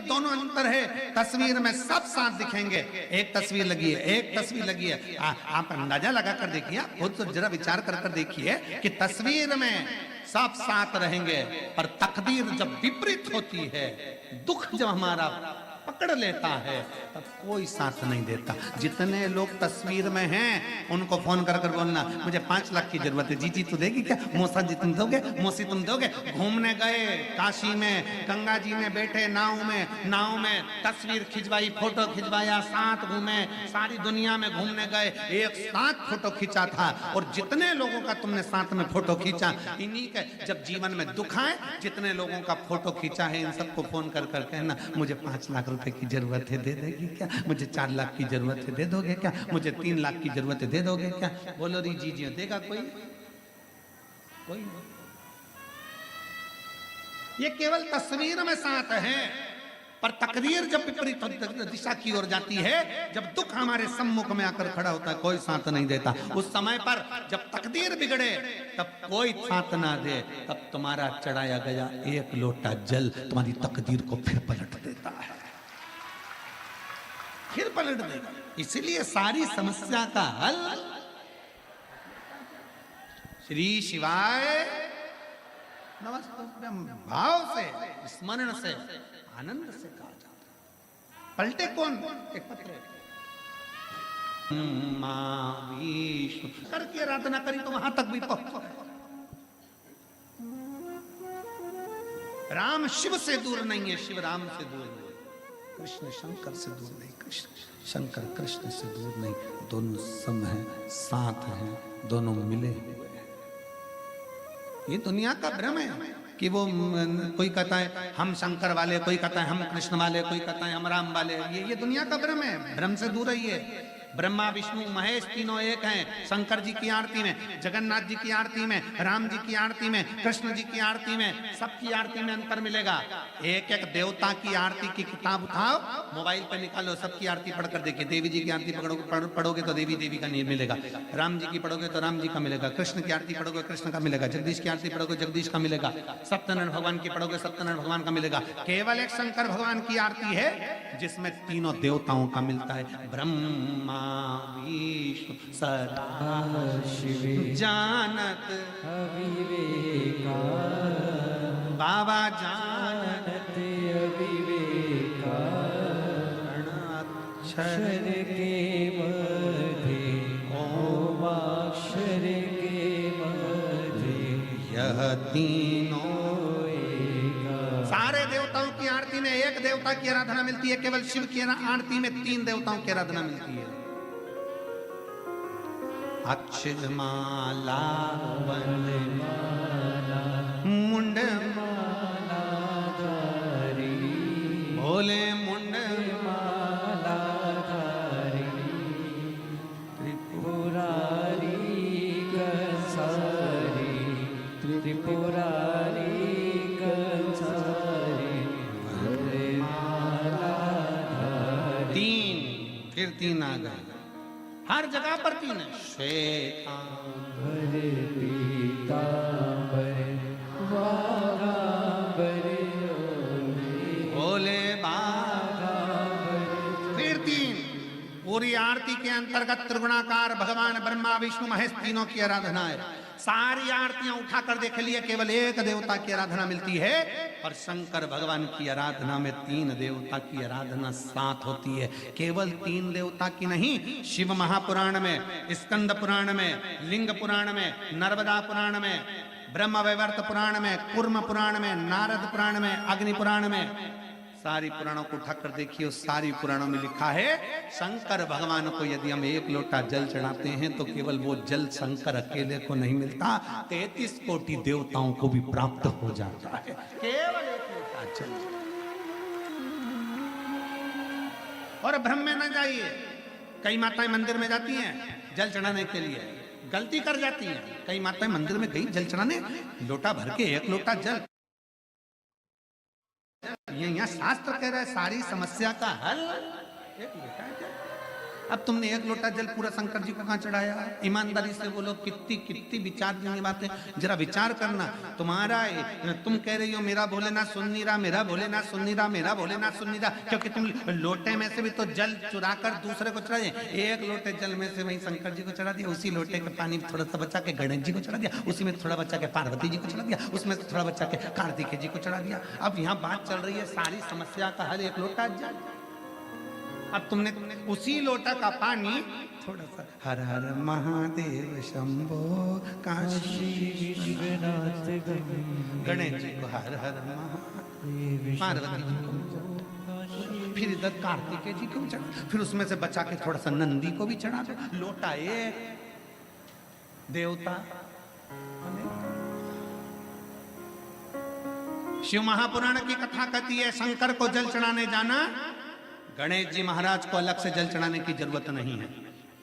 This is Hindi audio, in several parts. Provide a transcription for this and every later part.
दोनों अंतर है। तस्वीर में सब साथ दिखेंगे, एक तस्वीर लगी है, एक तस्वीर लगी है। आप अंदाजा लगा कर देखिए, खुद तो जरा विचार कर कर देखिए कि तस्वीर में सब साथ रहेंगे, पर तकदीर जब विपरीत होती है, दुख जब हमारा पकड़ लेता है, तब कोई साथ नहीं देता। जितने लोग तस्वीर में हैं उनको फोन कर कर बोलना मुझे 5 लाख की जरूरत है। जी तो देगी क्या? मौसा जी तुम दोगे? मौसी तुम दोगे? घूमने गए काशी में, गंगा जी में बैठे नाव में तस्वीर खिंचवाई, फोटो खिंचवाया, साथ घूमे, सारी दुनिया में घूमने गए, एक साथ फोटो खींचा था। और जितने लोगों का तुमने साथ में फोटो खींचा, इन्हीं के जब जीवन में दुख आए, जितने लोगों का फोटो खींचा है, इन सबको फोन कर कर कहना मुझे 5 लाख रुपए की जरूरत है, दे देगी क्या? मुझे 4 लाख की जरूरत है, दे दोगे क्या? मुझे 3 लाख की जरूरत है, दे दोगे क्या? बोलो री जी देगा कोई? कोई नहीं। ये केवल तस्वीर में साथ है, पर तकदीर जब विपरीत दिशा की ओर जाती है, जब दुख हमारे सम्मुख में आकर खड़ा होता है, कोई साथ नहीं देता। उस समय पर जब तकदीर बिगड़े, तब कोई साथ ना दे, तब तुम्हारा चढ़ाया गया एक लोटा जल तुम्हारी तकदीर को फिर पलट देता है, फिर पलट देगा। इसलिए सारी समस्या का हल श्री शिवाय नमस्ते भाव से, स्मरण से, आनंद से कहा जाता है। पलटे कौन? एक पत्र करके आराधना करी तो वहां तक भी पहुंच। राम शिव से दूर नहीं है, शिव राम से दूर नहीं, कृष्ण शंकर से दूर नहीं, कृष्ण शंकर कृष्ण से दूर नहीं। दोनों सम हैं, साथ हैं, दोनों मिले हुए हैं। ये दुनिया का भ्रम है कि वो कोई कहता है हम शंकर वाले, कोई कहता है हम कृष्ण वाले, कोई कहता है हम राम वाले। ये दुनिया का भ्रम है, भ्रम से दूर रहिए। ब्रह्मा विष्णु महेश तीनों एक हैं। शंकर जी की आरती में, जगन्नाथ जी की आरती में, राम जी की आरती में, कृष्ण जी की आरती में, सबकी आरती में अंतर मिलेगा। एक एक देवता की आरती की किताब उठाओ, मोबाइल पे निकालो, सबकी आरती पढ़कर देखिए। देवी जी की आरती पढ़ोगे तो देवी का नहीं मिलेगा, राम जी की पढ़ोगे तो राम जी का मिलेगा, कृष्ण की आरती पढ़ोगे कृष्ण का मिलेगा, जगदीश की आरती पढ़ोगे जगदीश का मिलेगा, सत्यनारायण भगवान की पढ़ोगे सत्यनारायण भगवान का मिलेगा। केवल एक शंकर भगवान की आरती है जिसमें तीनों देवताओं का मिलता है। ब्रह्मा विष्णु सदा शिव जानत अविवेका, बाबा जानत अविवेका, अक्षर के मध्य ओम अक्षर के मध्य यह तीनों एका। सारे देवताओं की आरती में एक देवता की आराधना मिलती है, केवल शिव की आरती में 3 देवताओं की आराधना मिलती है। अक्षर माला वनमाला मुंड माला धारी, भोले मुंड माला धारी, त्रिपुरारी कंसारी, त्रिपुरारी कंसारी, भोले माला धारी। 3 फिर 3 आ गए, हर जगह पर 3 है। श्वेतांबर पीतांबर वागांबर भोले बागांबर, फिर 3। पूरी आरती के अंतर्गत त्रिगुणाकार भगवान ब्रह्मा विष्णु महेश तीनों की आराधना है। सारी आरतियां उठाकर देख लिए, केवल एक देवता की आराधना मिलती है। और शंकर भगवान की आराधना में 3 देवता की आराधना साथ होती है। केवल 3 देवता की नहीं, शिव महापुराण में, स्कंद पुराण में, लिंग पुराण में, नर्मदा पुराण में, ब्रह्म वैवर्त पुराण में, कूर्म पुराण में, नारद पुराण में, अग्नि पुराण में, सारी पुराणों को उठाकर देखिए। सारी पुराणों में लिखा है शंकर भगवान को यदि हम 1 लोटा जल चढ़ाते हैं तो केवल वो जल शंकर अकेले को नहीं मिलता, 33 कोटि देवताओं को भी प्राप्त हो जाता है, केवल 1 लोटा जल। और भ्रम में न जाइए। कई माताएं मंदिर में जाती हैं जल चढ़ाने के लिए, गलती कर जाती हैं। कई माताएं मंदिर में गई जल चढ़ाने, लोटा भर के 1 लोटा जल। ये यहाँ शास्त्र कह रहा है सारी समस्या का हल 1 लोटा जल। अब तुमने एक लोटा जल पूरा शंकर जी को कहाँ चढ़ाया? ईमानदारी से बोलो, कितनी कितनी विचार की बातें, जरा विचार करना। तुम कह रही हो मेरा भोलेनाथ सुन नहीं रहा, मेरा भोलेनाथ सुन नहीं रहा, मेरा भोलेनाथ सुन नहीं रहा, क्योंकि तुम लोटे में से भी तो जल चुरा कर दूसरे को चढ़ा दिया। एक लोटे जल में से वही शंकर जी को चढ़ा दिया, उसी लोटे का पानी थोड़ा सा बचा के गणेश जी को चढ़ा दिया, उसी में थोड़ा बचा के पार्वती जी को चढ़ा दिया, उसमें थोड़ा बचा के कार्तिकेय जी को चढ़ा दिया। अब यहाँ बात चल रही है सारी समस्या का हल एक लोटा जल। अब तुमने उसी लोटा का पानी थोड़ा सा हर हर महादेव शंभो काशी विश्वनाथ गणेश जी को हर हर महादेव, पार्वती जी को, फिर इधर कार्तिकेय जी को चढ़ा, फिर उसमें से बचा के थोड़ा सा नंदी को भी चढ़ा दो। लोटा एक, देवता। शिव महापुराण की कथा कहती है शंकर को जल चढ़ाने जाना, गणेश जी महाराज को अलग से जल चढ़ाने की जरूरत नहीं है,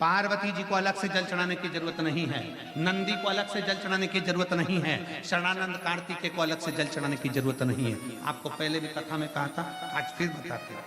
पार्वती जी को अलग से जल चढ़ाने की जरूरत नहीं है, नंदी को अलग से जल चढ़ाने की जरूरत नहीं है, शरणानंद कार्तिकेय को अलग से जल चढ़ाने की जरूरत नहीं है। आपको पहले भी कथा में कहा था, आज फिर बताते हैं।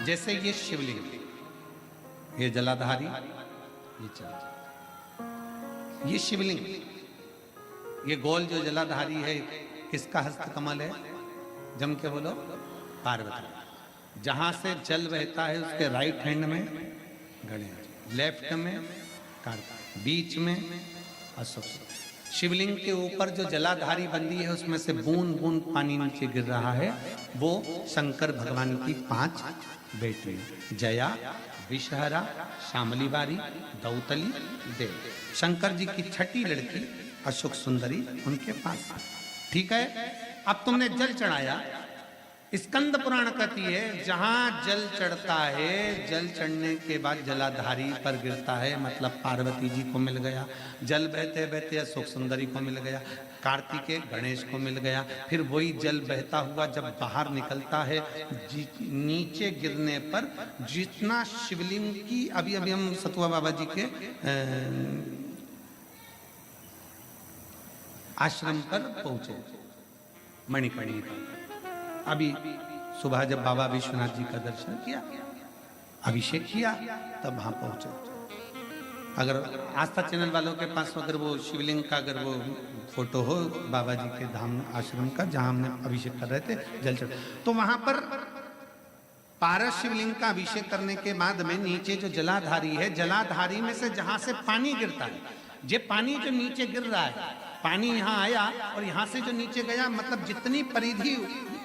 जैसे ये शिवलिंग, ये जलाधारी, ये चल, ये शिवलिंग, ये गोल जो जलाधारी है किसका हस्त कमल है? जम के बोलो, पार्वती। जहां से जल बहता है उसके राइट हैंड में गणेश, लेफ्ट में कार्तिक, बीच में अशोक। शिवलिंग के ऊपर जो जलाधारी बंदी है उसमें से बूंद बूंद पानी नीचे गिर रहा है, वो शंकर भगवान की 5 बेटी, जया, विषहरा, शामली बारी, दौतली, देव। शंकर जी की छठी लड़की अशोक सुंदरी उनके पास। ठीक है, अब तुमने जल चढ़ाया। स्कंद पुराण कहती है जहां जल चढ़ता है, जल चढ़ने के बाद जलाधारी पर गिरता है, मतलब पार्वती जी को मिल गया, जल बहते बहते अशोक सुंदरी को मिल गया, कार्तिकेय गणेश को मिल गया। फिर वही जल बहता हुआ जब बाहर निकलता है, नीचे गिरने पर जितना शिवलिंग की, अभी अभी हम सतुआ बाबा जी के आश्रम पर पहुंचे, मणिकर्णी पर। अभी सुबह जब बाबा विश्वनाथ जी का दर्शन किया, अभिषेक किया, तब वहां पहुंचे। अगर आस्था चैनल वालों के पास अगर वो शिवलिंग का अगर वो फोटो हो बाबा जी के धाम आश्रम का जहां हमने अभिषेक कर रहे थे, जल चढ़, तो वहां पर पारस शिवलिंग का अभिषेक करने के बाद में नीचे जो जलाधारी है, जलाधारी में से जहां से पानी गिरता है, ये पानी जो नीचे गिर रहा है, पानी यहाँ आया और यहाँ से जो नीचे गया, मतलब जितनी परिधि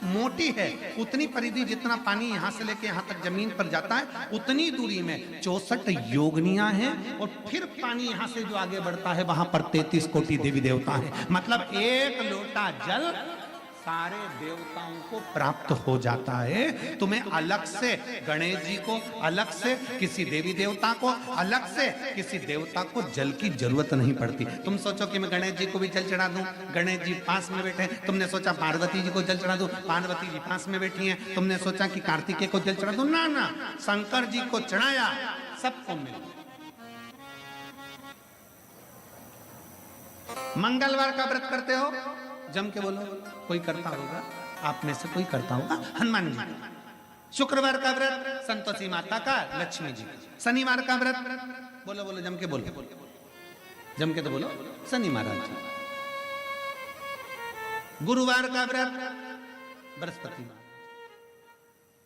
मोटी है उतनी परिधि, जितना पानी यहाँ से लेके यहाँ तक जमीन पर जाता है उतनी दूरी में 64 योगनियां हैं, और फिर पानी यहाँ से जो आगे बढ़ता है वहां पर 33 कोटि देवी देवता हैं। मतलब एक लोटा जल सारे देवताओं को प्राप्त हो जाता है। तुम्हें अलग से गणेश जी को, अलग से किसी देवी देवता को, अलग से किसी देवता को जल की जरूरत नहीं पड़ती। तुम सोचो कि मैं गणेश जी को भी जल चढ़ा दूं, गणेश जी पास में बैठे, तुमने सोचा पार्वती जी को जल चढ़ा दूं, पार्वती जी पास में बैठी हैं, तुमने सोचा कि कार्तिकेय को जल चढ़ा दूं, ना ना, शंकर जी को चढ़ाया, सबको मिल। मंगलवार का व्रत करते हो, जम के बोलो, कोई करता होगा, आप में से कोई करता होगा, हनुमान जी। शुक्रवार का व्रत संतोषी माता का, लक्ष्मी जी। शनिवार का व्रत बोलो बोलो, जम के बोलो, जम के तो बोलो, शनि महाराज जी। गुरुवार का व्रत बृहस्पति।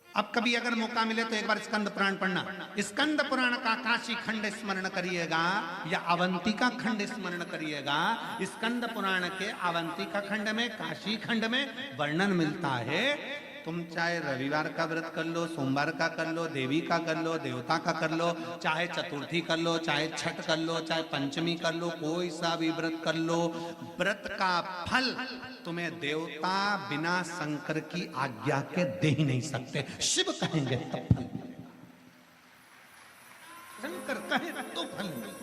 अब कभी अगर मौका मिले तो एक बार स्कंद पुराण पढ़ना। स्कंद पुराण का काशी खंड स्मरण करिएगा या अवंतिका खंड स्मरण करिएगा। स्कंद पुराण के अवंतिका खंड में, काशी खंड में वर्णन मिलता है। तुम चाहे रविवार का व्रत कर लो, सोमवार का कर लो, देवी का कर लो, देवता का कर लो, चाहे चतुर्थी कर लो, चाहे छठ कर लो, चाहे पंचमी कर लो, कोई सा भी व्रत कर लो, व्रत का फल तुम्हें देवता बिना शंकर की आज्ञा के दे ही नहीं सकते। शिव कहेंगे तब फल, शंकर कहे तो फल मिले।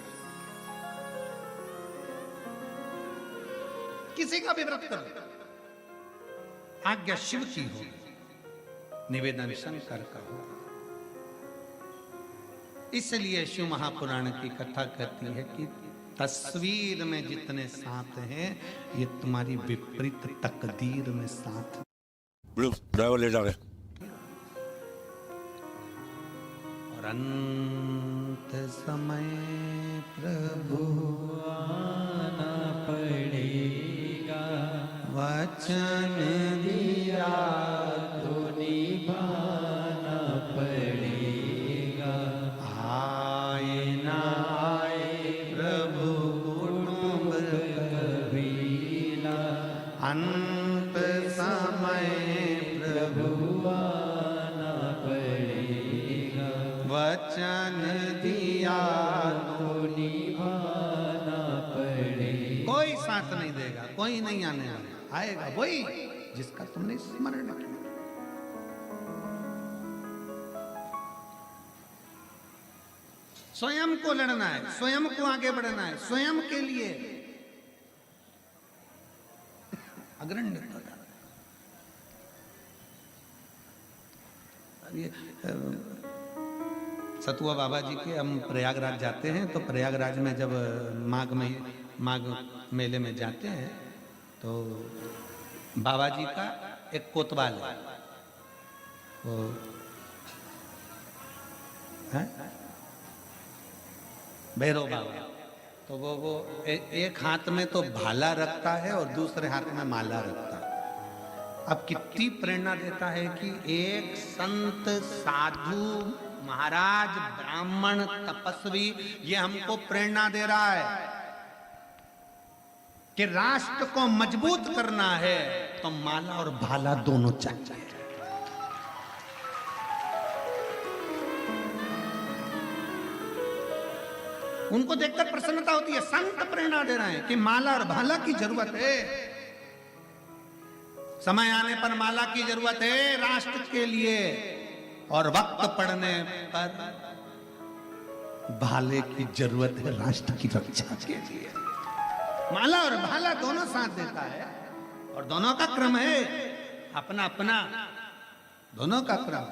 किसी का भी व्रत करो, आज्ञा शिव की हो, निवेदन शंकर का हो। इसलिए शिव महापुराण की कथा कहती है कि तस्वीर में जितने साथ हैं ये तुम्हारी विपरीत तकदीर में साथ। ड्राइवर ले जा रहे। और अंत समय प्रभु आना पड़ेगा, वचन दिया तो निभाना पड़ेगा। आए ना आए प्रभु कुटुंब कबीला, अंत समय प्रभु आना पड़ेगा, वचन दिया तो निभाना पड़ेगा। कोई साथ नहीं देगा, कोई नहीं आने आएगा वही जिसका तुमने स्मरण किया। स्वयं को लड़ना है, स्वयं को आगे बढ़ना है, स्वयं के लिए अग्रणी होता है। सतुआ बाबा जी के हम प्रयागराज जाते हैं, तो प्रयागराज में जब माघ मेले में जाते हैं तो बाबा जी का एक कोतवाल है, वो है भैरव बाबा। तो वो एक हाथ में तो भाला रखता है और दूसरे हाथ में माला रखता है। अब कितनी प्रेरणा देता है कि एक संत, साधु, महाराज, ब्राह्मण, तपस्वी ये हमको प्रेरणा दे रहा है कि राष्ट्र को मजबूत करना है तो माला और भाला दोनों चाहिए। उनको देखकर प्रसन्नता होती है। संत प्रेरणा दे रहे हैं कि माला और भाला की जरूरत है, समय आने पर माला की जरूरत है राष्ट्र के लिए, और वक्त पड़ने पर भाले की जरूरत है राष्ट्र की रक्षा के लिए। माला और भाला दोनों साथ देता है और दोनों का क्रम है अपना अपना, दोनों का क्रम।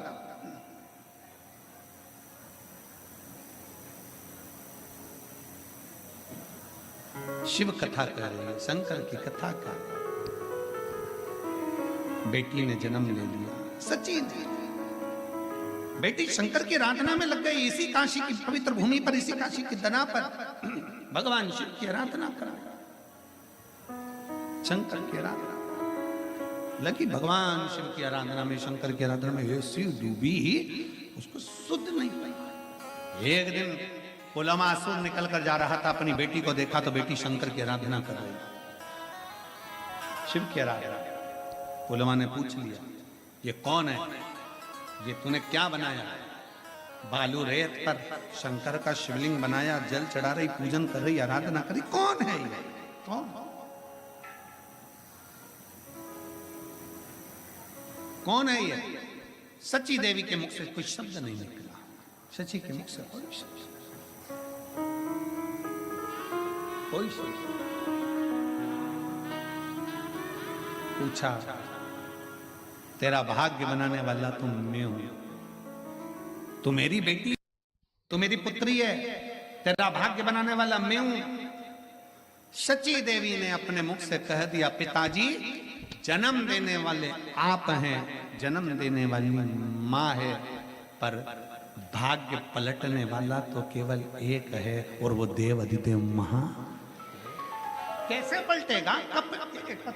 शिव कथा कह रही है, शंकर की कथा कर रही है। बेटी ने जन्म ले लिया, सच्ची बेटी शंकर की आराधना में लग गई। इसी काशी की पवित्र भूमि पर, इसी काशी की दना पर भगवान शिव की आराधना करा, शंकर की आराधना लगी। भगवान शिव की आराधना में, शंकर की आराधना में ऐसी डूबी उसको सुध नहीं पाई। एक दिन पुलमासुर निकल कर जा रहा था, अपनी बेटी को देखा तो बेटी शंकर की आराधना कर रही, शिव की आराधना। पुलमा ने पूछ लिया ये कौन है, ये तूने क्या बनाया? बालू रेत पर शंकर का शिवलिंग बनाया, जल चढ़ा रही, पूजन कर रही, आराधना कर रही, कौन है ये? कौन कौन है ये? सची देवी के मुख से कोई शब्द नहीं निकला, सची के मुख से कोई शब्द, कोई शब्द। पूछा तेरा भाग्य बनाने वाला तो मैं हूं, तू मेरी बेटी, तू मेरी पुत्री है, तेरा भाग्य बनाने वाला मैं हूं। सची देवी ने अपने मुख से कह दिया पिताजी जन्म देने वाले आप हैं, जन्म देने वाली माँ है, पर भाग्य पलटने वाला तो केवल एक है और वो देव अधिदेव महा। कैसे पलटेगा? कब पलटेगा?